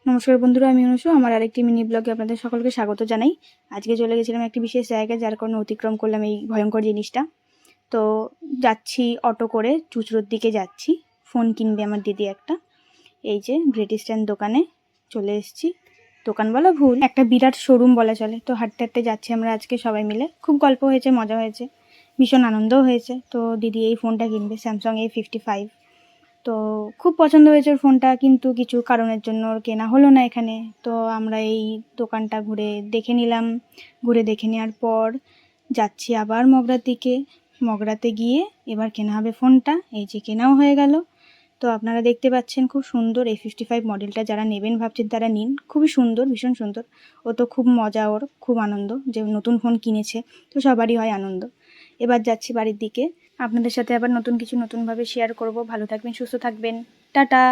নমস্কার বন্ধুরা, আমি অনুষু। আমার আরেকটি মিনি ব্লগে আপনাদের সকলকে স্বাগত জানাই। আজকে চলে গেছিলাম একটি বিশেষ জায়গায়, যার কারণে অতিক্রম করলাম এই ভয়ঙ্কর জিনিসটা। তো যাচ্ছি অটো করে, চুচড়োর দিকে যাচ্ছি। ফোন কিনবে আমার দিদি একটা। এই যে গ্রেট ইস্টার্ন দোকানে চলে এসেছি। দোকান বলা ভুল, একটা বিরাট শোরুম বলা চলে। তো হাঁটতে হাঁটতে যাচ্ছি আমরা আজকে সবাই মিলে। খুব গল্প হয়েছে, মজা হয়েছে, ভীষণ আনন্দও হয়েছে। তো দিদি এই ফোনটা কিনবে, স্যামসাং A55। তো খুব পছন্দ হয়েছে ওর ফোনটা, কিন্তু কিছু কারণের জন্য ওর কেনা হলো না এখানে। তো আমরা এই দোকানটা ঘুরে দেখে নিলাম। ঘুরে দেখে নেওয়ার পর যাচ্ছি আবার মগরার দিকে। মগরাতে গিয়ে এবার কেনা হবে ফোনটা। এই যে কেনাও হয়ে গেল। তো আপনারা দেখতে পাচ্ছেন, খুব সুন্দর A55 মডেলটা। যারা নেবেন ভাবছেন তারা নিন, খুবই সুন্দর, ভীষণ সুন্দর। ও তো খুব মজা, ওর খুব আনন্দ যে নতুন ফোন কিনেছে। তো সবারই হয় আনন্দ। এবার যাচ্ছি বাড়ির দিকে। আপনাদের সাথে আবার নতুন কিছু নতুনভাবে শেয়ার করব। ভালো থাকবেন, সুস্থ থাকবেন। টাটা।